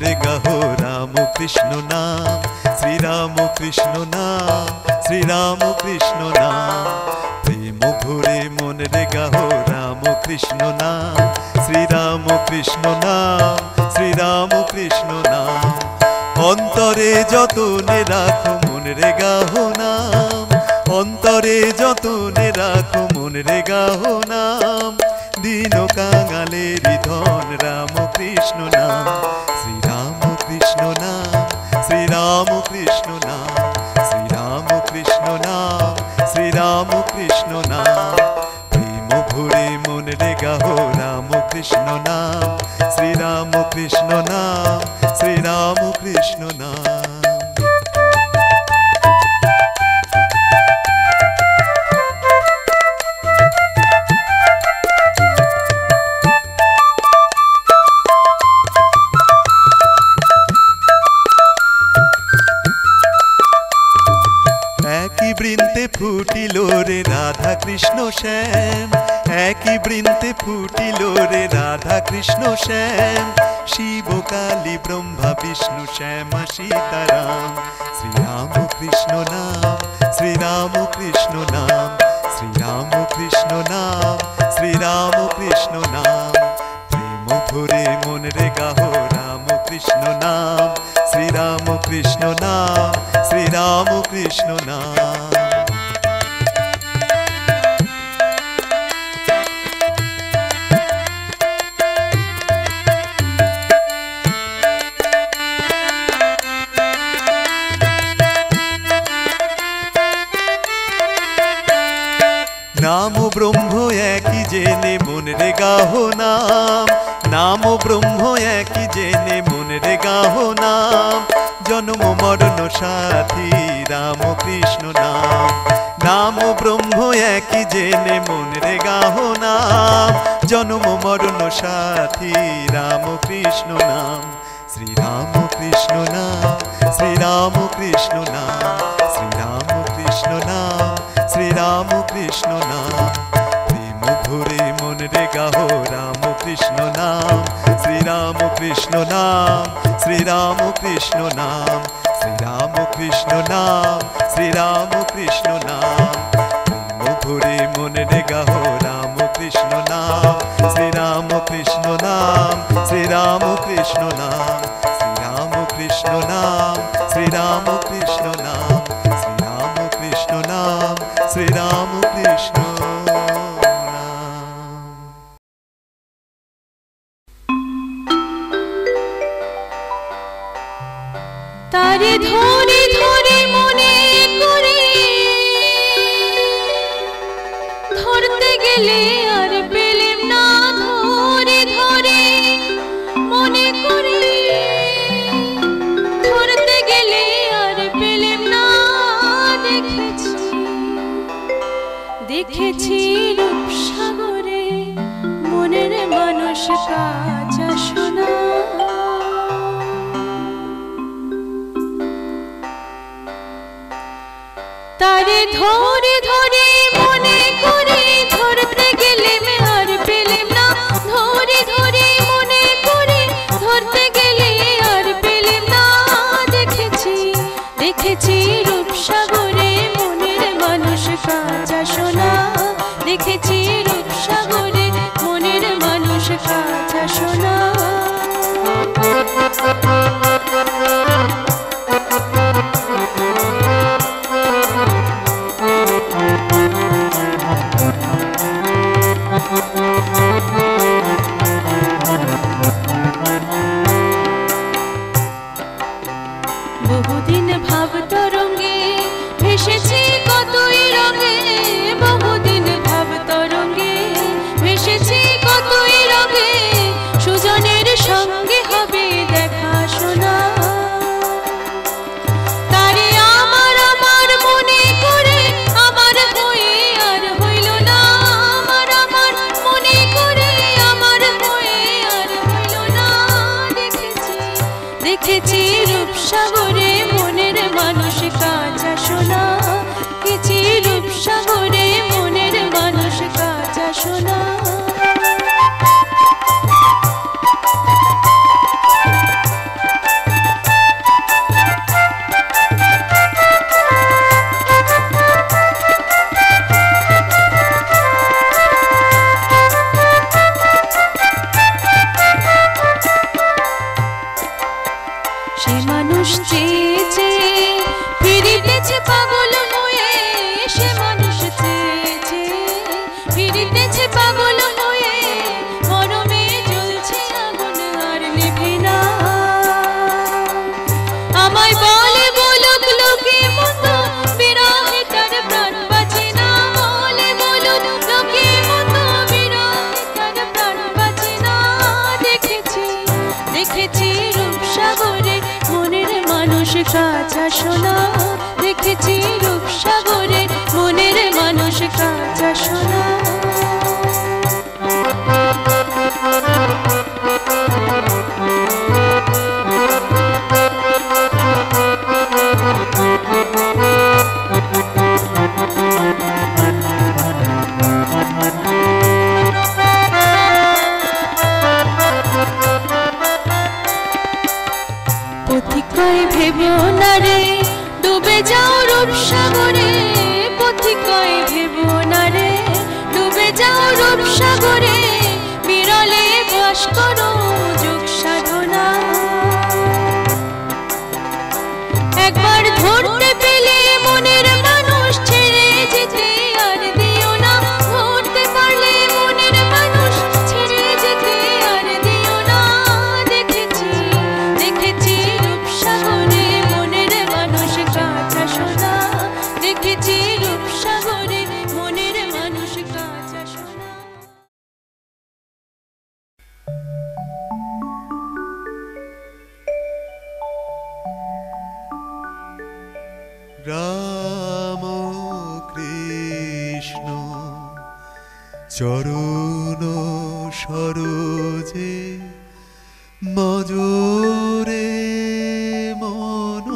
রে গাহো রাম কৃষ্ণ নাম, শ্রীরাম কৃষ্ণ নাম, শ্রীরাম কৃষ্ণ নাম। প্রেম ভরে মন রে গাহো রাম কৃষ্ণ নাম, শ্রীরাম কৃষ্ণ নাম, শ্রীরাম কৃষ্ণ নাম। অন্তরে যতনে রাখো মন রে গাহো নাম, অন্তরে যতনে রাখো মন রে গাহো নাম। দীন কাঙালের ধন রাম কৃষ্ণ নাম, শ্রীরাম কৃষ্ণ নাম, শ্রীরাম কৃষ্ণ নাম, শ্রীরাম কৃষ্ণ নাম, শ্রীরাম কৃষ্ণ নাম। প্রেম ভরে মন রে গাহো রাম কৃষ্ণ নাম, শ্রীরাম কৃষ্ণ নাম, শ্রীরাম কৃষ্ণ নাম। একই বৃন্তে ফুটিল রে রাধা কৃষ্ণ শ্যাম, একই বৃন্তে ফুটিল রে রাধা কৃষ্ণ শ্যাম। শিব কালী ব্রহ্মা বিষ্ণু শ্যামা সীতারাম। শ্রীরাম কৃষ্ণ নাম, শ্রীরাম কৃষ্ণ নাম, শ্রীরাম কৃষ্ণ নাম, শ্রীরাম কৃষ্ণ নাম। প্রেম ভরে মন রে গাহো রাম কৃষ্ণ নাম, শ্রীরাম কৃষ্ণ নাম, শ্রীরাম কৃষ্ণ নাম। নাম ব্রহ্ম একই জেনে মন রে গাহো নাম, নাম ব্রহ্ম একই জেনে মন রে গাহো নাম। জন্ম মরণ সাথী রাম কৃষ্ণ নাম, নাম ব্রহ্ম একই জেনে মন রে গাহো নাম। জন্ম মরণ সাথী রাম কৃষ্ণ নাম। শ্রীরাম কৃষ্ণ নাম, শ্রীরাম কৃষ্ণ নাম, শ্রীরাম কৃষ্ণ নাম, শ্রীরাম কৃষ্ণ নাম। প্রেম ভরে মন রে গাহো রাম কৃষ্ণ নাম, শ্রীরাম কৃষ্ণ নাম, শ্রীরাম কৃষ্ণ নাম, শ্রীরাম কৃষ্ণ নাম, শ্রীরাম কৃষ্ণ নাম। প্রেম ভরে মন রে গাহো রাম কৃষ্ণ নাম, শ্রীরাম কৃষ্ণ নাম, শ্রীরাম কৃষ্ণ নাম, শ্রীরাম কৃষ্ণ নাম, শ্রীরাম কৃষ্ণ নাম, শ্রীরাম কৃষ্ণ নাম, শ্রীরাম কৃষ্ণ নাম। তারে ধরে ধরে মনে করে ধরতে গেলে আর পেলেম না, ধরে ধরে মনে করে ধরতে গেলে আর পেলেম না। দেখেছি দেখেছি রূপসাগরে মনের মানুষ কাজ শোনা। তারে ধরে ধরে মনে করে ধরতে গেলেম আর পেলেম না, ধরে ধরে মনে করে ধরতে গেলে আর পেলেম না। দেখেছি দেখেছি রূপসাগরে মনের মানুষ কাঁচা সোনা, দেখেছি রূপসাগরে মনের মানুষ কাঁচা সোনা। বহুদিন ভাব তরঙ্গে ভেসেছি কতই রঙে, বহুদিন ভাব তরঙ্গে ভেসেছি কতই রঙে। সুজনের সঙ্গে হবে দেখা শোনা, তারে আমার আমার মনে করে আমার হয়ে আর হইল না। আমার আমার মনে করে আমার হয়ে আর হইল না। দেখেছি দেখেছি রূপসাগরে মনের মানুষ কাঁচা সোনা, দেখেছি রূপসাগরে মনের মানুষ কাঁচা সোনা। সে মানুষ চেয়ে চেয়ে ফিরিতেছে পাগল হয়ে, সে মানুষ চেয়ে চেয়ে ফিরিতেছে পাগল হয়ে, মরমে জ্বলছে আগুন আর নেভে না। আমায় বলে বলুক লোকে মতো বিরহে তার প্রাণ বাঁচে না, বলে বলুক লোকে মতো বিরহে তার প্রাণ বাঁচে না। দেখেছি দেখেছি রূপসাগরে মনের মানুষ কাঁচা সোনা, দেখেছি রূপসাগরে মনের মানুষ কাঁচা সোনা। পথিকয় ভেবো না রে ডুবে যাও রূপসাগরে, পথিকয় ভেবো না রে ডুবে যাও রূপসাগরে, বিরলে বাস করো যোগ সাধনা। একবার ধরতে পেলে মনের মানুষ ছেড়ে যেতে আর দিও না, ধরতে পারলে মনের মানুষ ছেড়ে যেতে আর দিও না। দেখেছি দেখেছি রূপসাগরে মনের মানুষ কাঁচা সোনা, দেখেছি রূপসাগরে মনের মানুষ কাঁচা সোনা। রাম কৃষ্ণ চরণ সরোজে মজুরে মন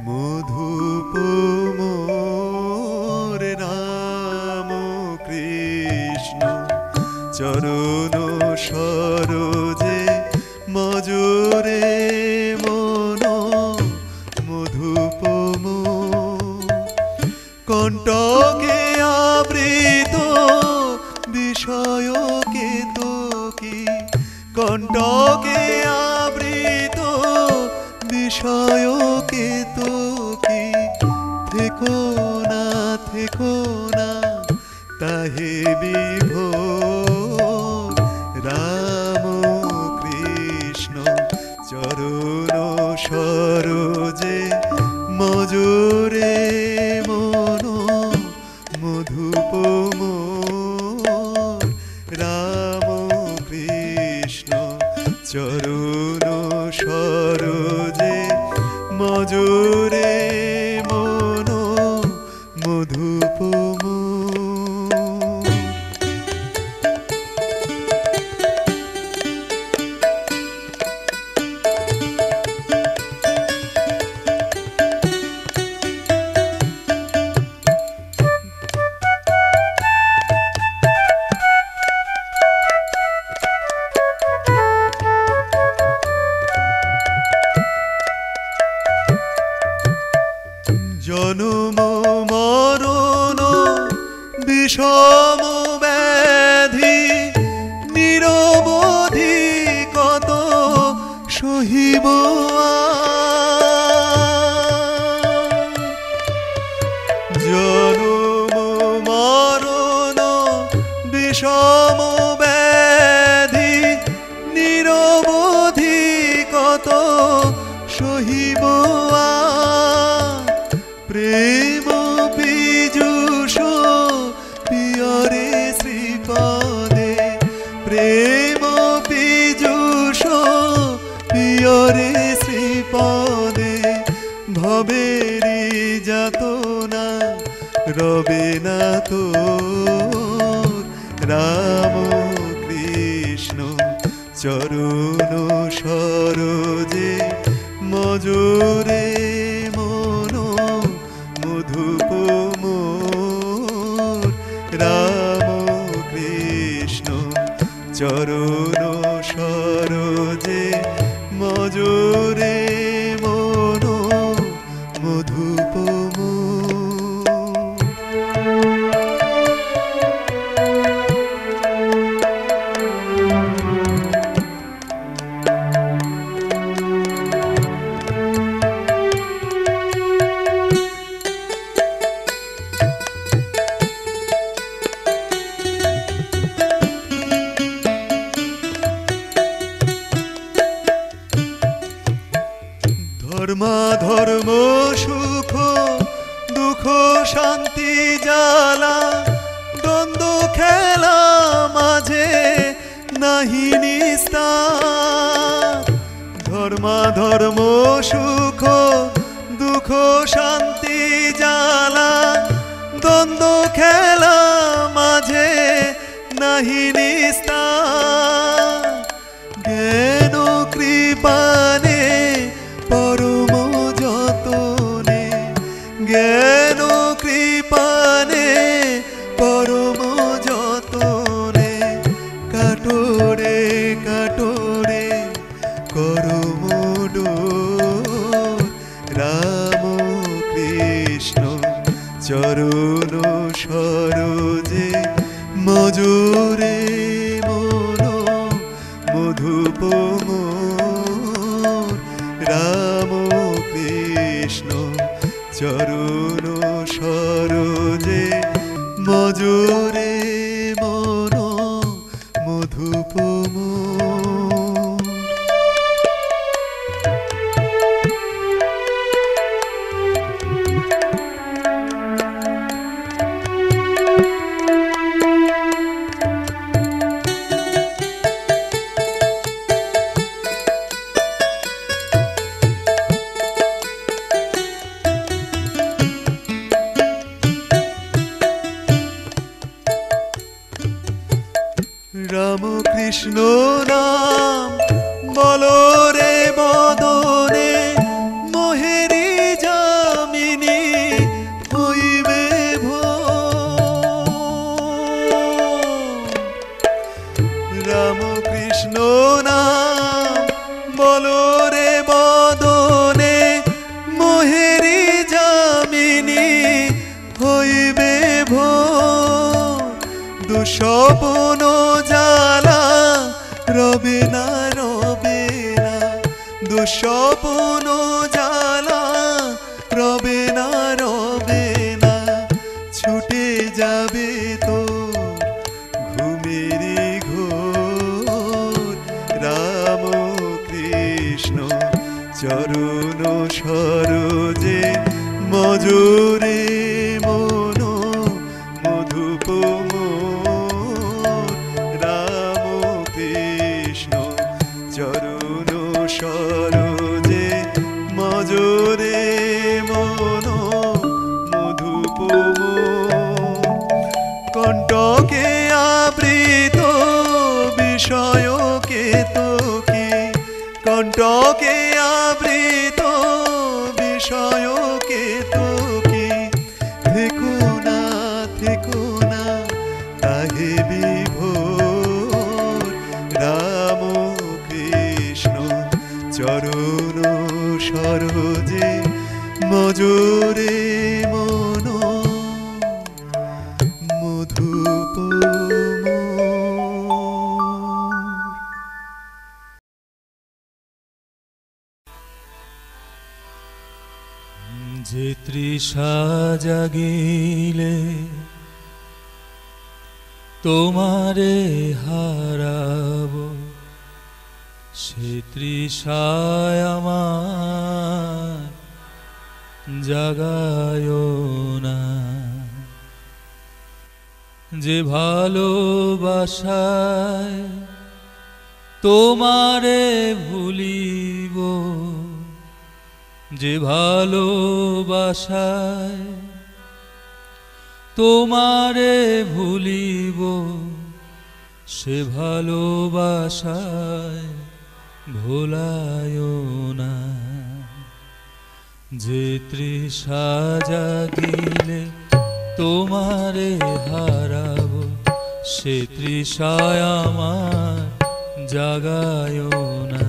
মধুপ মোর। রাম কৃষ্ণ চরণ সরোজে মজুরে মন মধুপ মোর। কণ্টকে আবৃত বিষয় কেতকী, কণ্টকে আবৃত বিষয় কেতকী। থেকো না থেকো না তাহে বিভোর। রাম কৃষ্ণ চরণ সরোজে মজুরে মন মধুপ মোর। রাম কৃষ্ণ চরণ সরোজে মজুরে মন মধুপ মোর। জনম মরণ বিষম ব্যাধি নিরবধি কত সহিব জনম মরণ বিষম ব্যাধি নিরবধি কত সহিব প্রেম পীযুষ পিয়রে শ্রীপদে প্রেম পীযুষ পিয়রে শ্রীপদে ভবেরি যাতনা রবে না তোর। রাম কৃষ্ণ চরণ সরোজে মজুরে মন মধুপ মোর। রাম কৃষ্ণ চরণ সরোজে মজুরে মন মধুপ মোর। ধর্ম সুখ দুঃখ শান্তি জ্বালা দ্বন্দ্ব খেলা মাঝে নাহি নিস্তার। ধর্ম সুখ দুঃখ শান্তি জ্বালা দ্বন্দ্ব খেলা মাঝে নাহি নিস্তার। জ্ঞান কৃপানে পরম যতনে, জ্ঞান কৃপানে পরম যতনে, কাটোরে কাটোরে করম ডোর। রাম কৃষ্ণ চরণ সরোজে মজুরে মন মধুপ মোর। রাম কৃষ্ণ চরণ সরোজে মজুরে মন মধুপ মোর। রাম কৃষ্ণ নাম বলো রে বদনে, মোহেরি যামিনী হইবে ভোর। রাম কৃষ্ণ নাম বলো রে বদনে, মোহেরি যামিনী হইবে ভোর। দুঃস্বপ্ন জ্বালা রবে না রবে না, দুঃস্বপ্ন জ্বালা রবে না রবে না। ছুটে যাবে তোর ঘুমেরি ঘোর। রাম কৃষ্ণ চরণ সরোজে মজুরে মন মধুপ মোর। রাম কৃষ্ণ চরণ সরোজে মজুরে মন মধুপ মোর। কণ্টকে আবৃত বিষয় কেতকী, কণ্টকে আবৃত বিষয় কেতকী। থেকো না তাহে বিভোর। রাম কৃষ্ণ চরণ সরোজে মজুরে মন মধুপ মোর। যে তৃষা জাগিলে তোমারে হারাব, সে তৃষায় আমার জাগায় না। যে ভালোবাসায় তোমারে ভুলিব, যে ভালোবাসায় তোমারে ভুলিব, সে ভালোবাসায় ভোলায় না। যে তৃষা জাগিলে তোমারে হারাব, সে তৃষায় আমার জাগায় না।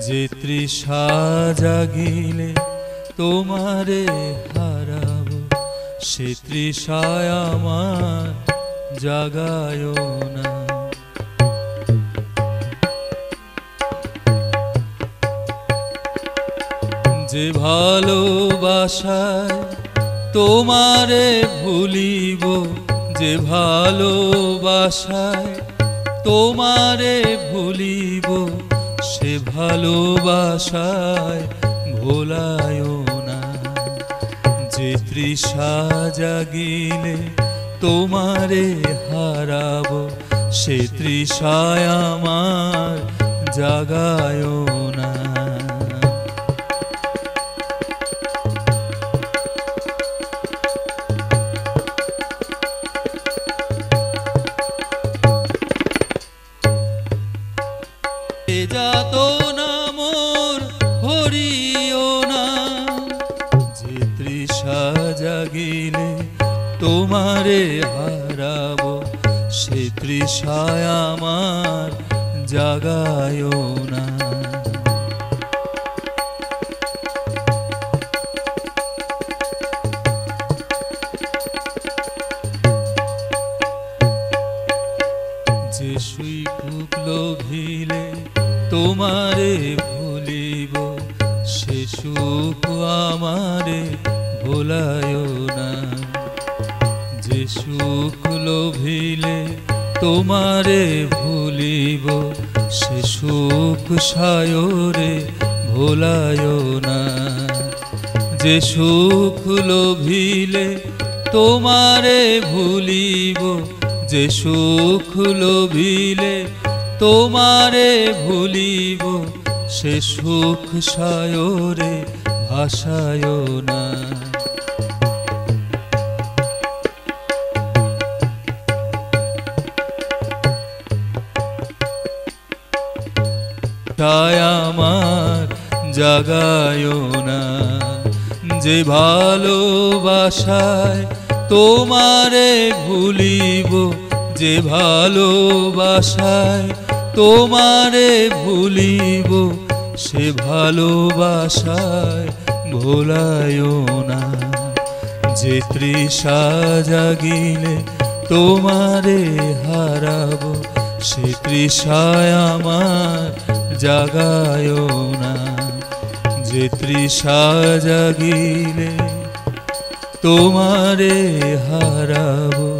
যে তৃষা জাগিলে তোমারে হারাব, সে তৃষায় আমার জাগায় না। যে ভালোবাসায় তোমারে ভুলিব, যে ভালোবাসায় তোমারে ভুলিব, সে ভালোবাসায় ভোলায়ো না। যে তৃষা জাগিলে তোমারে হারাবো, সে তৃষায় আমার জাগায়ো না। যাতনা মোর হরিও না। যে তৃষা জাগিলে তোমারে হারাবো, সে তৃষায় আমার জাগায়ো না। যে সুখ লোভিলে তোমারে ভুলিব, সে সুখ আমারে ভোলায়ো না। যে সুখ লোভিলে তোমারে ভুলিব, সে সুখ সায়রে ভোলায়ো না। যে সুখ লোভিলে তোমারে ভুলিব, যে সুখ লোভিলে তোমারে ভুলিব, সে সুখ সায়রে ভাসায়ো না। তাই আমার জাগায়ো না। যে ভালোবাসায় তোমারে ভুলিব, যে ভালোবাসায় তোমারে ভুলিব, সে ভালোবাসায় ভোলায়ো না। যে তৃষা জাগিলে তোমারে হারাবো, সে তৃষায় আমার জাগায়ো না। যে তৃষা জাগিলে তোমারে হারাবো,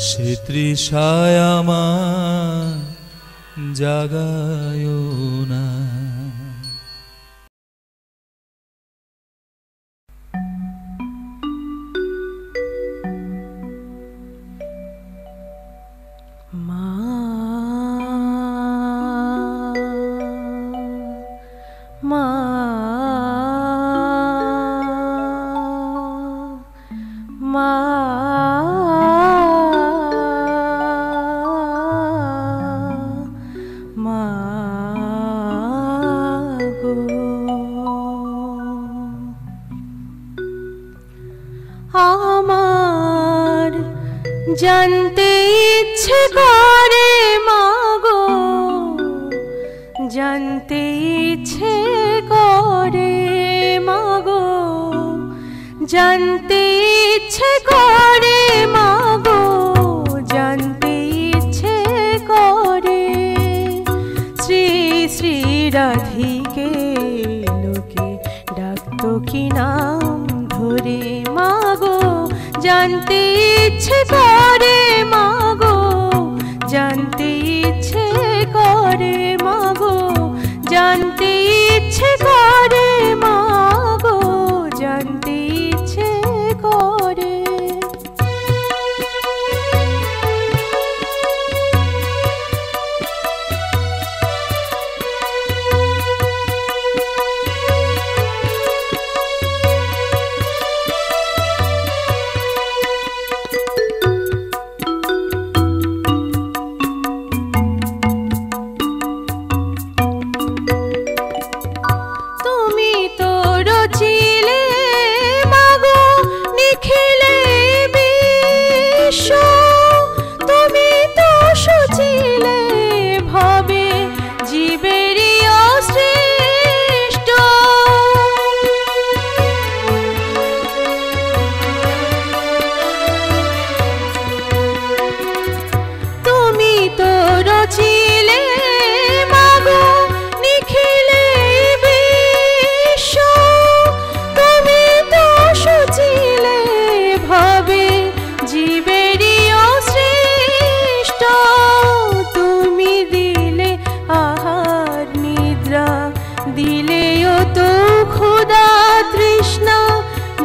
সে তৃষায় আমার জাগায়ো না। মা মা মা মা গো, আমার জানতে ইচ্ছে করে মা গো, জানতে ইচ্ছে করে মা গো, জানতে ইচ্ছে করে মা গো, জানতে ইচ্ছে করে। শ্রী শ্রী রাধিকে লোকে ডাকতো কি নাম ধরে মা গো, জানতে ইচ্ছে করে মা গো, জানতে ইচ্ছে করে মা গো, জানতে ইচ্ছে করে মা গো, জানতে ইচ্ছে করে।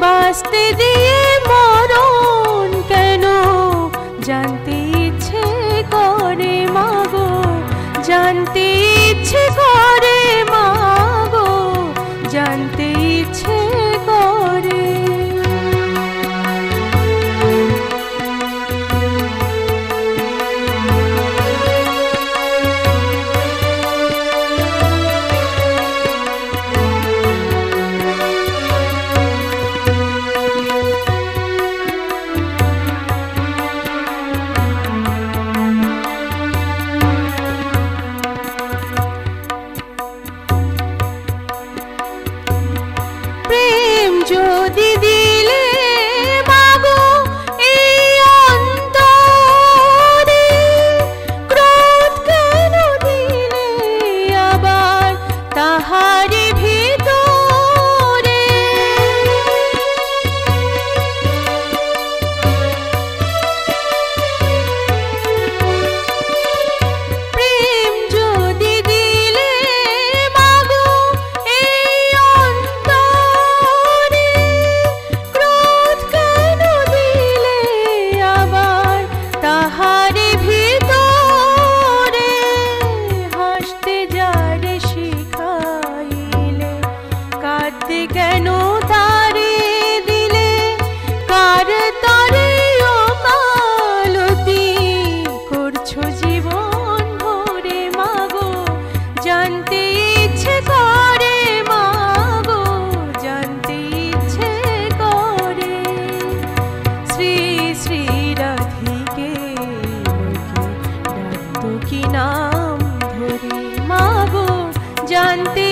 বাঁচতে দিয়ে মরণ কেন জানতে ইচ্ছে করে মাগো, জানতে ইচ্ছে করে মাগো, জানতে ইচ্ছে করে। যদি দিলে মাগো এই অন্তরে, ক্রোধ কেন দিলে আবার তাহারি ভিতরে? প্রেম যদি দিলে মাগো এই অন্তরে, ক্রোধ কেন দিলে আবার তাহারি ভিতরে? হাসতে যারে শিখাইলে কাঁদতে কেন তারে দিলে? কার তরে ও মালতী করছো জীবন ভরে মাগো, জানতে ইচ্ছে করে মাগো, জানতে ইচ্ছে করে। শ্রী শ্রী রাধিকে লোকে ডাকতো কি নাম ধরে মাগো, জানতে